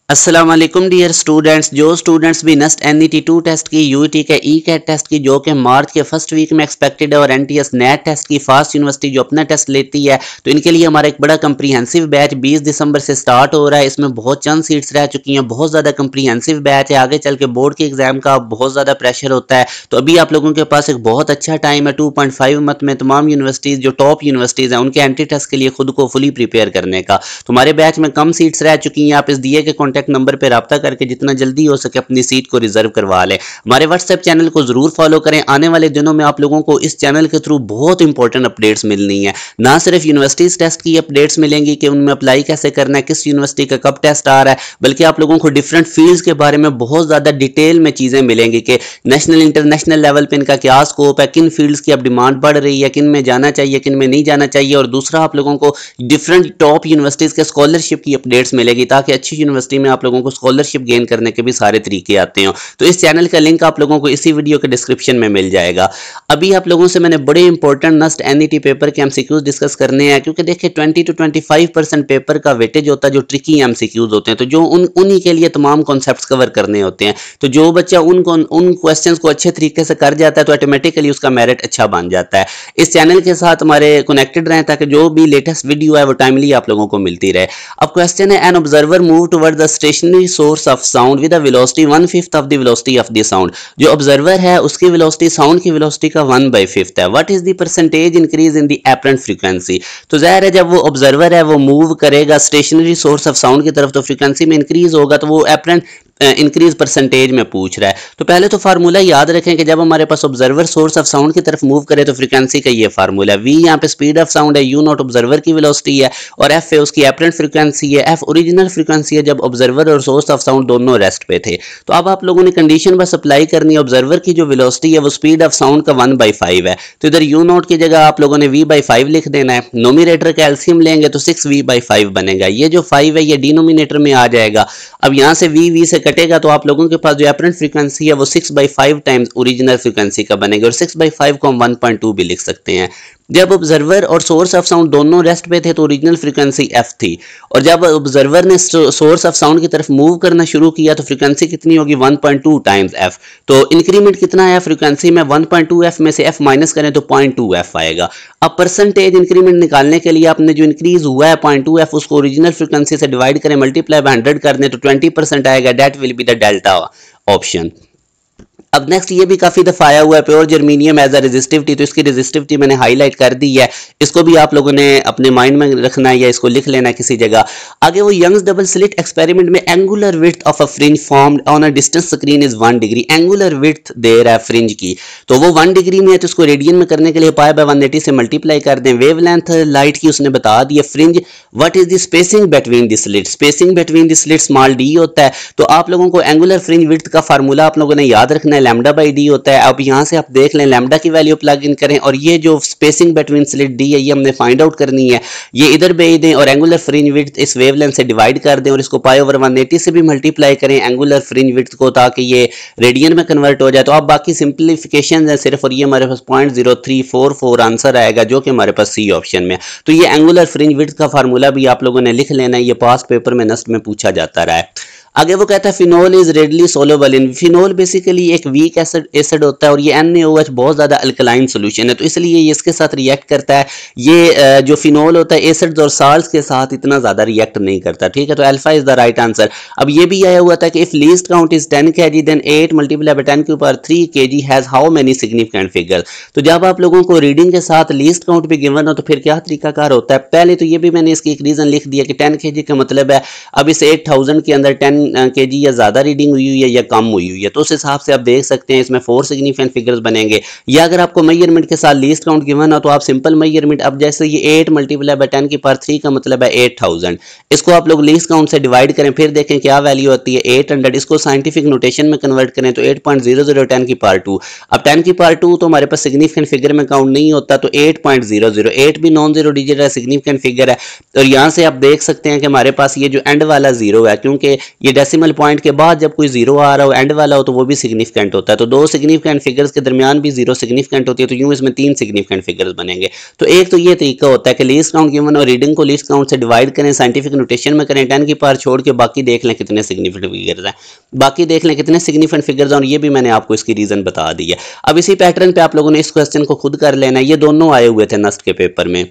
अस्सलाम वालेकुम dear students. जो स्टूडेंट्स भी नेस्ट NET 2 टेस्ट की, यूईटी के ECAT टेस्ट की जो कि मार्च के फर्स्ट वीक में एक्सपेक्टेड है, और NTS नेट टेस्ट की फास्ट यूनिवर्सिटी जो अपना टेस्ट लेती है, तो इनके लिए हमारा एक बड़ा कंप्रीहेंसिव बैच 20 दिसंबर से स्टार्ट हो रहा है। इसमें बहुत चंद सीट्स रह चुकी हैं, बहुत ज़्यादा कंप्रीहेंसिव बैच है। आगे चल के बोर्ड के एग्जाम का बहुत ज़्यादा प्रेशर होता है, तो अभी आप लोगों के पास एक बहुत अच्छा टाइम है। 2.5 मंथ में तमाम यूनिवर्सिटीज़ जो टॉप यूनिवर्सिटीज़ हैं उनके एंट्री टेस्ट के लिए खुद को फुली प्रिपेयर करने का। तो हमारे बैच में कम सीट्स रह चुकी हैं। आप इस दिए के कॉन्टैक्ट नंबर पर रब्ता करके जितना जल्दी हो सके अपनी सीट को रिजर्व करवा लें। हमारे व्हाट्सएप चैनल को जरूर फॉलो करें। आने वाले दिनों में आप लोगों को इस चैनल के थ्रू बहुत इंपॉर्टेंट अपडेट्स मिलनी है। ना सिर्फ यूनिवर्सिटीज टेस्ट की अपडेट्स मिलेंगी कि उनमें अप्लाई कैसे करना है, किस यूनिवर्सिटी का कब टेस्ट आ रहा है, बल्कि आप लोगों को डिफरेंट फील्ड्स के बारे में बहुत ज़्यादा डिटेल में चीज़ें मिलेंगी कि नेशनल इंटरनेशनल लेवल पर इनका क्या स्कोप है, किन फील्ड्स की अब डिमांड बढ़ रही है, किन में जाना चाहिए, किन में नहीं जाना चाहिए। और दूसरा, आप लोगों को डिफरेंट टॉप यूनिवर्सिटीज़ के स्कॉलरशिप की अपडेट्स मिलेगी ताकि अच्छी यूनिवर्सिटी में आप लोगों को स्कॉलरशिप गेन करने के भी सारे तरीके आते हैं। तो इस चैनल का लिंक आप लोगों को इसी वीडियो के डिस्क्रिप्शन में मिल जाएगा। अभी आप लोगों से मैंने बड़े इंपॉर्टेंट नेस्ट NET पेपर के MCQs डिस्कस करने हैं, क्योंकि देखिए 20 to 25% पेपर का वेटेज होता है जो ट्रिकी MCQs होते हैं, तो जो उन्हीं के लिए तमाम कॉन्सेप्ट्स कवर करने होते हैं। तो जो बच्चा उन क्वेश्चंस को अच्छे तरीके से कर जाता है तो ऑटोमेटिकली उसका मेरिट अच्छा बन जाता है। इस चैनल के साथ हमारे कनेक्टेड रहें ताकि जो भी लेटेस्ट वीडियो है वो टाइमली आप लोगों को मिलती रहे। अब क्वेश्चन है, an observer move toward the stationary source of sound with velocity 1/5 of the velocity of the sound. जो ऑब्जर्वर है उसकी वेलोसिटी साउंड की वेलोसिटी का 1/5 है। What is the percentage increase in the apparent frequency. तो जाहिर है जब वो ऑब्जर्वर है वो मूव करेगा स्टेशनरी सोर्स ऑफ साउंड की तरफ तो फ्रीक्वेंसी में इंक्रीज होगा, तो वो एपरेंट इंक्रीज परसेंटेज में पूछ रहा है। तो पहले तो फार्मूला याद रखें कि जब हमारे पास ऑब्जर्वर सोर्स ऑफ साउंड की तरफ मूव करे तो फ्रीक्वेंसी का ये फार्मूला है। v यहाँ पे स्पीड ऑफ साउंड है, u नॉट ऑब्जर्वर की वेलोसिटी है, और f है उसकी एपरेंट फ्रीक्वेंसी है, f ओरिजिनल फ्रीक्वेंसी है जब ऑब्जर्वर और सोर्स ऑफ साउंड दोनों रेस्ट पे थे। तो अब आप लोगों ने कंडीशन बस अप्लाई करनी है। ऑब्जर्वर की जो वेलोसिटी है वो स्पीड ऑफ साउंड का 1/5 है, तो इधर u नॉट की जगह आप लोगों ने v/5 लिख देना है। नोमिनेटर का एलसीएम लेंगे तो 6v/5 बनेगा। ये जो 5 है ये डिनोमिनेटर में आ जाएगा। अब यहाँ से v से कटेगा तो आप लोगों के पास जो एपरेंट फ्रीक्वेंसी है वो 6/5 टाइम्स ओरिजिनल फ्रीक्वेंसी का बनेगा, और 6/5 को हम 1.2 भी लिख सकते हैं। जब ऑब्जर्वर और सोर्स ऑफ साउंड दोनों रेस्ट पे थे तो ओरिजिनल फ्रीक्वेंसी f थी, और जब ऑब्जर्वर ने सोर्स ऑफ साउंड की तरफ मूव करना शुरू किया तो फ्रीक्वेंसी कितनी होगी 1.2 टाइम्स f। तो इंक्रीमेंट कितना है फ्रीक्वेंसी में, 1.2f में से f माइनस करें तो 0.2f आएगा। अब परसेंटेज इंक्रीमेंट निकालने के लिए आपने जो इंक्रीज हुआ है 0.2f उसको ओरिजिनल फ्रीक्वेंसी से डिवाइड करें, मल्टीप्लाई बाय 100 कर दें तो 20% आएगा। That will be the delta option. अब नेक्स्ट ये भी काफी दफा आया हुआ है, pure germanium as a resistivity, तो इसकी रेजिस्टिविटी मैंने हाईलाइट कर दी है। इसको भी आप लोगों ने अपने माइंड में रखना है या इसको लिख लेना है किसी जगह। आगे वो यंग्स डबल स्लिट एक्सपेरिमेंट में angular width of a fringe formed on a distance screen is 1 degree. Angular width दे रहा है फ्रिंज की, तो वो 1 डिग्री में है, तो उसको रेडियन में करने के लिए π/180 से मल्टीप्लाई कर दें। वेवलेंथ लाइट की उसने बता दी है fringe. What is the spacing between the slit. Spacing between the slit small d होता है। तो आप लोगों को एंगुलर फ्रिंज विड्थ का फार्मूला आप लोगों ने याद रखना है, λ/d होता है। अब यहाँ से आप देख लें लैम्डा की वैल्यू प्लग इन करें, और ये जो स्पेसिंग बिटवीन स्लिट d है ये हमने फाइंड आउट करनी है। ये इधर भेज दें और एंगुलर फ्रिंज विड्थ इस वेवलेंथ से डिवाइड कर दें, और इसको π/180 से भी मल्टीप्लाई करें एंगुलर फ्रिंज विड्थ को, ताकि ये रेडियन में कन्वर्ट हो जाए। तो अब बाकी सिंप्लीफिकेशन है सिर्फ, और ये हमारे पास 0.0344 आंसर आएगा जो कि हमारे पास सी ऑप्शन में। तो ये एंगुलर फ्रिंज विड्थ का फार्मूला भी आप लोगों ने लिख लेना है, ये पास्ट पेपर में नेस्ट में पूछा जाता रहा है। आगे वो कहता है phenol is readily soluble in. Phenol basically एक वीक एसिड होता है, और ये NaOH बहुत ज़्यादा अल्कलाइन सोल्यूशन है, तो इसलिए ये इसके साथ रिएक्ट करता है। ये जो फिनोल होता है एसिड्स और साल्ट्स के साथ इतना ज़्यादा रिएक्ट नहीं करता, ठीक है। तो alpha is the right answer. अब ये भी आया हुआ था कि if least count is 10 kg then 8 multiply by 10 की power 3 kg has how many significant figure. तो जब आप लोगों को रीडिंग के साथ लीस्ट काउंट भी गिवन हो तो फिर क्या तरीकाकार होता है। पहले तो ये भी मैंने इसकी एक रीज़न लिख दिया कि 10 kg का मतलब है अब इस 8000 के अंदर 10 kg या ज़्यादा रीडिंग हुई है या कम हुई है, तो उस हिसाब से आप देख सकते हैं इसमें 4 सिग्निफिकेंट फिगर्स बनेंगे। या अगर आपको मेजरमेंट के साथ लीस्ट काउंट गिवन हो तो आप सिंपल मेजरमेंट, अब जैसे ये 8 मल्टीप्लाई बाय 10 की पावर 3 का मतलब है 8000, इसको आप लोग लीस्ट काउंट से डिवाइड करें, फिर देखें क्या वैल्यू होती है 800। इसको साइंटिफिक नोटेशन में कन्वर्ट करें तो 8.00 की पावर 2। अब 10 की पावर 2 तो हमारे पास सिग्निफिकेंट फिगर में काउंट नहीं होता, तो 8.00, 8 भी नॉन जीरो डिजिट है, सिग्निफिकेंट फिगर है। और यहाँ से आप देख सकते हैं कि हमारे पास ये जो एंड वाला जीरो है, क्योंकि ये डेसिमल पॉइंट के बाद जब कोई जीरो आ रहा हो एंड वाला हो तो वो भी सिग्निफिकेंट होता है। तो दो सिग्निफिकेंट फिगर्स के दरमियान भी जीरो सिग्निफिकेंट होती है, तो यूं इसमें तीन सिग्निफिकेंट फिगर्स बनेंगे। तो एक तो ये तरीका होता है कि लीस्ट काउंट गिवन और रीडिंग को लीस्ट काउंट से डिवाइड करें, साइंटिफिक नोटेशन में करें, 10 की पावर छोड़ के बाकी देख लें कितने सिग्निफिकेंट फिगर्स हैं, बाकी देख लें कितने सिग्निफिकेंट फिगर्स हैं, और ये भी मैंने आपको इसकी रीजन बता दी है। अब इसी पैटर्न पे आप लोगों ने इस क्वेश्चन को खुद कर लेना है, ये दोनों आए हुए थे नस्ट के पेपर में।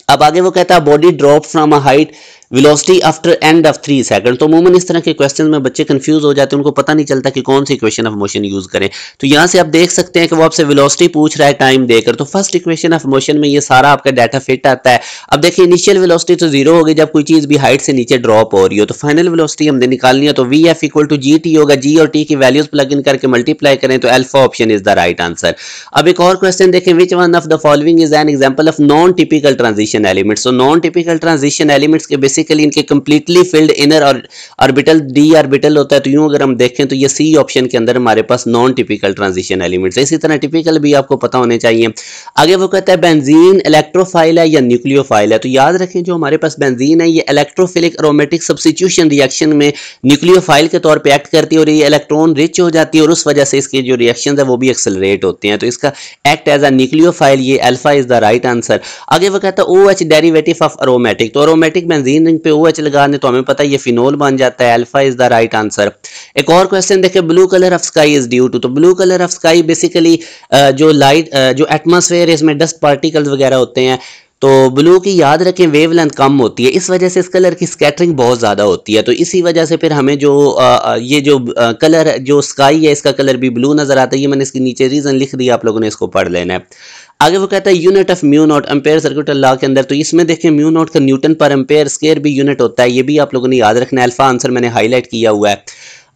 अब आगे वो कहता है body drop from a height velocity after end of 3 second. तो अमूमन इस तरह के क्वेश्चन में बच्चे कंफ्यूज हो जाते हैं, उनको पता नहीं चलता कि कौन सी इक्वेशन ऑफ मोशन यूज करें। तो यहाँ से आप देख सकते हैं कि वो आपसे वेलोसिटी पूछ रहा है टाइम देकर, तो फर्स्ट इक्वेशन ऑफ मोशन में ये सारा आपका डाटा फिट आता है। अब देखिए इनिशियल वेलोसिटी तो जीरो होगी जब कोई चीज भी हाइट से नीचे ड्रॉप हो रही हो, तो फाइनल वेलोसिटी हमने निकालनी है, तो V F equal to G T होगा, जी और टी की वैल्यूज प्लग इन करके मल्टीप्लाई करें तो alpha option is the right answer. अब एक और क्वेश्चन देखें, which one of the following is an example of non typical transition elements. तो नॉन टिपिकल ट्रांजिशन एलिमेंट्स के बेसिकली इनके कंप्लीटली फिल्ड इनर और ऑर्बिटल डी ऑर्बिटल होता है, तो यूं अगर हम देखें तो ये सी ऑप्शन के अंदर हमारे पास नॉन टिपिकल ट्रांजिशन एलिमेंट्स है। इसी तरह टिपिकल भी आपको पता होने चाहिए। आगे वो कहता है बेंजीन इलेक्ट्रोफाइल है या न्यूक्लियोफाइल है। तो याद रखें जो हमारे पास बेंजीन है ये इलेक्ट्रोफिलिक एरोमेटिक सब्स्टिट्यूशन रिएक्शन में न्यूक्लियोफाइल के तौर पे एक्ट करती है और ये इलेक्ट्रॉन रिच हो जाती है और उस वजह से इसके जो रिएक्शन है वो भी एक्सेलरेट होते हैं, तो इसका एक्ट एज अ न्यूक्लियोफाइल, ये alpha is the right answer. आगे वो कहता है OH डेरिवेटिव ऑफ अरोमेटिक। तो अरोमेटिक बेंजीन रिंग पे OH लगा तो हमें पता है ये फिनोल बन जाता है, alpha is the right answer. एक और क्वेश्चन देखें, blue colour of sky is due to. तो blue colour of sky basically जो लाइट जो एटमॉस्फेयर है इसमें डस्ट पार्टिकल्स वगैरह होते हैं, तो ब्लू की याद रखें वेवलेंथ कम होती है, इस वजह से इस कलर की स्कैटरिंग बहुत ज़्यादा होती है, तो इसी वजह से फिर हमें जो ये जो कलर जो स्काई है इसका कलर भी ब्लू नजर आता है। ये मैंने इसके नीचे रीजन लिख दिया, आप लोगों ने इसको पढ़ लेना है। आगे वो कहता है unit of mu naught ampere circuital law के अंदर, तो इसमें देखें म्यू नॉट का न्यूटन पर एम्पेयर स्क्वायर भी यूनिट होता है, ये भी आप लोगों ने याद रखना है। अल्फा आंसर मैंने हाईलाइट किया हुआ है।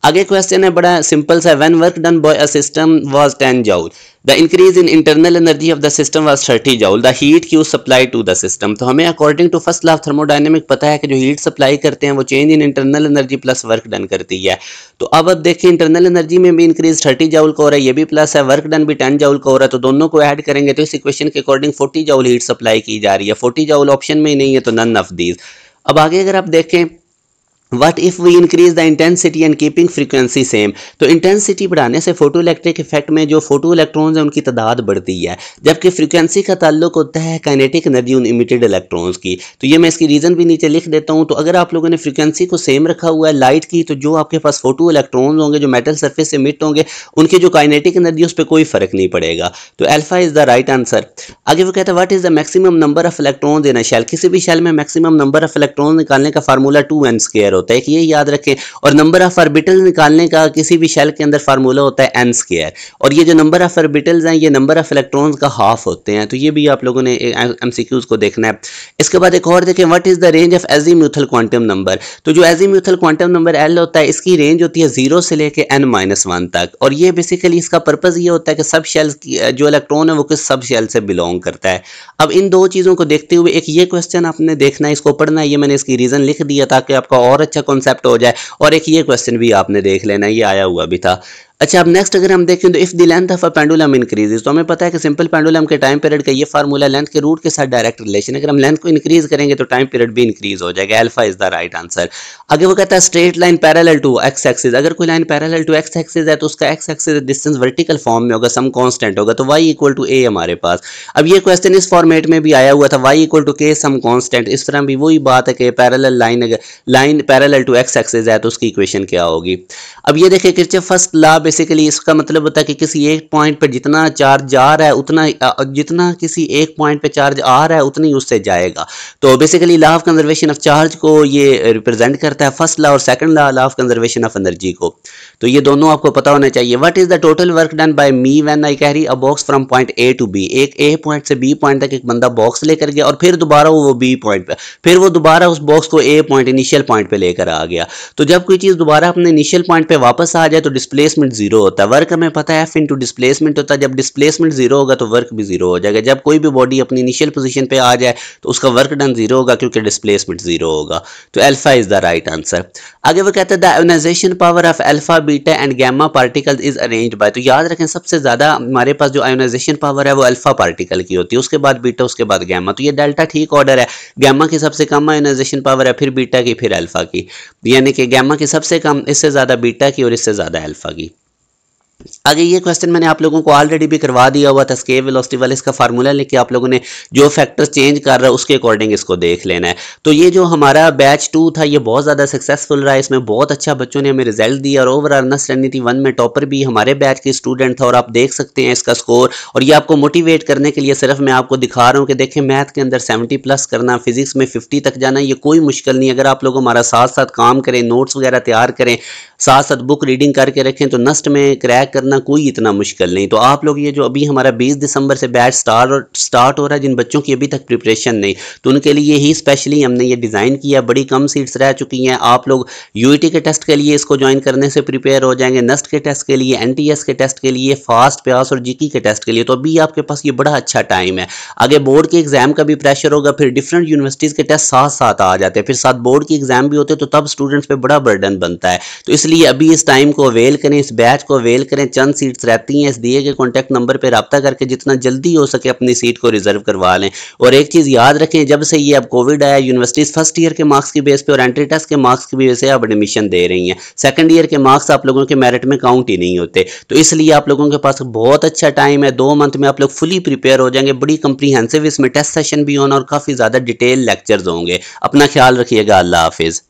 आगे क्वेश्चन है बड़ा सिंपल सा, when work done by a system was 10 joule, the increase in internal energy of the system was 30 joule, the heat Q supply to the system. तो हमें according to first law of thermodynamic पता है कि जो heat supply करते हैं वो change in internal energy plus work done करती है। तो अब देखें इंटरनल एनर्जी में भी इंक्रीज 30 जूल का हो रहा है, ये भी प्लस है, वर्क डन भी 10 जूल का हो रहा है, तो दोनों को ऐड करेंगे तो इस इक्वेशन के अकॉर्डिंग 40 जूल हीट सप्लाई की जा रही है। 40 जूल ऑप्शन में ही नहीं है, तो नन ऑफ दीज। अब आगे अगर आप देखें What if we increase the intensity and keeping frequency same? तो इंटेंसिटी बढ़ाने से फोटो इलेक्ट्रिक इफेक्ट में जो फोटो इलेक्ट्रॉन्स हैं उनकी तादाद बढ़ती है, जबकि फ्रीक्वेंसी का ताल्लुक होता है काइनेटिक एनर्जी उन इमिटेड इलेक्ट्रॉन्स की। तो ये मैं इसकी रीजन भी नीचे लिख देता हूँ। तो अगर आप लोगों ने फ्रीक्वेंसी को सेम रखा हुआ है लाइट की, तो जो आपके पास फोटो इलेक्ट्रॉन्स होंगे जो मेटल सरफेस से इमिट होंगे उनकी जो काइनेटिक एनर्जी उस पर कोई फर्क नहीं पड़ेगा, तो alpha is the right answer. आगे वो कहता है what is the maximum number of electrons in a shell. किसी भी शेल में मैक्सिमम नंबर ऑफ इलेक्ट्रॉन निकालने का फार्मूला 2n² होता है, ये याद रखें। और नंबर ऑफ ऑर्बिटल्स निकालने का किसी भी शेल के अंदर फार्मूला होता है n², और ये जो नंबर ऑफ ऑर्बिटल्स हैं ये नंबर ऑफ इलेक्ट्रॉन्स का हाफ होते हैं, तो ये भी आप लोगों ने एमसीक्यूज को देखना है। इसके बाद एक और देखें, what is the range of azimuthal quantum number. तो जो एजीम्यूथल क्वांटम नंबर l होता है इसकी रेंज होती है 0 से लेके n-1 तक, और ये बेसिकली इसका पर्पज ये होता है कि सब शेल्स जो इलेक्ट्रॉन है वो किस सब शेल से बिलोंग करता है। अब इन दो चीज़ों को देखते हुए एक ये क्वेश्चन आपने देखना है, इसको पढ़ना है, ये मैंने इसकी रीजन लिख दिया ताकि आपका और अच्छा कॉन्सेप्ट हो जाए, और एक ये क्वेश्चन भी आपने देख लेना, ये आया हुआ भी था। अच्छा अब नेक्स्ट अगर हम देखें तो if the length of a pendulum increases, तो हमें पता है कि सिंपल पेंडुलम के टाइम पीरियड का ये फार्मूला लेंथ के रूट के साथ डायरेक्ट रिलेशन, अगर हम लेंथ को इंक्रीज करेंगे तो टाइम पीरियड भी इंक्रीज हो जाएगा, alpha is the right answer. आगे वो कहता है straight line parallel to X axis, अगर कोई line parallel to X axis है तो उसका X axis distance vertical form में होगा, सम कांस्टेंट होगा, तो y इक्वल टू a हमारे पास। अब ये क्वेश्चन इस फॉर्मेट में भी आया हुआ था, y equal to k some constant, इस तरह भी वही बात है कि पैरेलल लाइन अगर line parallel to X axis है तो उसकी इक्वेशन क्या होगी। अब ये देखिए किरचॉफ फर्स्ट लॉ बेसिकली इसका मतलब होता है कि किसी एक पॉइंट पर जितना चार्ज जा रहा है उतना जितना किसी एक पॉइंट पे चार्ज आ रहा है उतनी उससे जाएगा, तो basically law of conservation of charge को ये रिप्रेजेंट करता है, फर्स्ट लॉ और second law of conservation of energy को, तो ये दोनों आपको पता होना चाहिए। What is the total work done by me when I carry a box from point A to B, एक ए पॉइंट से बी पॉइंट तक एक बंदा बॉक्स लेकर गया और फिर दोबारा वो बी पॉइंट पे, फिर वो दोबारा उस बॉक्स को ए पॉइंट इनिशियल पॉइंट पे लेकर आ गया, तो जब कोई चीज़ दोबारा अपने इनिशियल पॉइंट पे वापस आ जाए तो डिस्प्लेसमेंट जीरो होता है। वर्क हमें पता है एफ इंटू डिस्प्लेसमेंट होता है, जब डिस्प्लेसमेंट जीरो होगा तो वर्क भी जीरो हो जाएगा। जब कोई भी बॉडी अपनी इनिशियल पोजीशन पे आ जाए तो उसका वर्क डन जीरो होगा क्योंकि डिस्प्लेसमेंट जीरो होगा। तो alpha is the right answer. आगे वो कहते हैं the ionisation power of alpha beta and gamma particles is arranged by. तो याद रखें सबसे ज्यादा हमारे पास जो आयोनाइजेशन पावर है वो अल्फा पार्टिकल की होती है, उसके बाद बीटा, उसके बाद गैमा। तो ये डेल्टा ठीक ऑर्डर है, गैमा की सबसे कम आयोनाइजेशन पावर है, फिर बीटा की, फिर अल्फा की, यानी कि गैमा की सबसे कम, इससे ज्यादा बीटा की और इससे ज्यादा अल्फा की। आगे ये क्वेश्चन मैंने आप लोगों को ऑलरेडी भी करवा दिया हुआ था, एस्केप वेलोसिटी वाले, इसका फार्मूला लेके आप लोगों ने जो फैक्टर चेंज कर रहा है उसके अकॉर्डिंग इसको देख लेना है। तो ये जो हमारा बैच 2 था ये बहुत ज़्यादा सक्सेसफुल रहा है, इसमें बहुत अच्छा बच्चों ने हमें रिजल्ट दिया और ओवरऑल नस्ट रणनीति 1 में टॉपर भी हमारे बैच के स्टूडेंट था और आप देख सकते हैं इसका स्कोर। और ये आपको मोटिवेट करने के लिए सिर्फ मैं आपको दिखा रहा हूँ कि देखें मैथ के अंदर 70+ करना, फिजिक्स में 50 तक जाना, ये कोई मुश्किल नहीं। अगर आप लोग हमारा साथ साथ काम करें, नोट्स वगैरह तैयार करें, साथ साथ बुक रीडिंग करके रखें तो नस्ट में क्रैक करना कोई इतना मुश्किल नहीं। तो आप लोग ये जो अभी हमारा 20 दिसंबर से बैच स्टार्ट हो रहा है, जिन बच्चों की अभी तक प्रिपरेशन नहीं, तो उनके लिए ही स्पेशली हमने ये डिज़ाइन किया। बड़ी कम सीट्स रह चुकी हैं, आप लोग यूईटी के टेस्ट के लिए इसको ज्वाइन करने से प्रिपेयर हो जाएंगे, नस्ट के टेस्ट के लिए, एनटीएस के टेस्ट के लिए, फास्ट प्यास और जीकी के टेस्ट के लिए। तो अभी आपके पास ये बड़ा अच्छा टाइम है। आगे बोर्ड के एग्जाम का भी प्रेशर होगा, फिर डिफरेंट यूनिवर्सिटीज़ के टेस्ट साथ साथ आ जाते हैं, फिर साथ बोर्ड के एग्जाम भी होते हैं, तो तब स्टूडेंट्स पे बड़ा बर्डन बनता है। तो इसलिए अभी इस टाइम को अवेल करें, इस बैच को अवेल करें। चंद सीट्स रहती हैं, इस दिए गए कॉन्टैक्ट नंबर पर रब्ता करके जितना जल्दी हो सके अपनी सीट को रिजर्व करवा लें। और एक चीज़ याद रखें, जब से ये अब कोविड आया, यूनिवर्सिटीज़ फर्स्ट ईयर के मार्क्स की बेस पे और एंट्री टेस्ट के मार्क्स की बेस पे अब एडमिशन दे रही हैं। सेकंड ईयर के मार्क्स आप लोगों के मेरिट में काउंट ही नहीं होते। तो इसलिए आप लोगों के पास बहुत अच्छा टाइम है, 2 मंथ में आप लोग फुली प्रिपेयर हो जाएंगे। बड़ी कंप्रीहेंसिव इसमें टेस्ट सेशन भी होना और काफ़ी ज़्यादा डिटेल लेक्चर्स होंगे। अपना ख्याल रखिएगा। अल्लाह हाफिज़।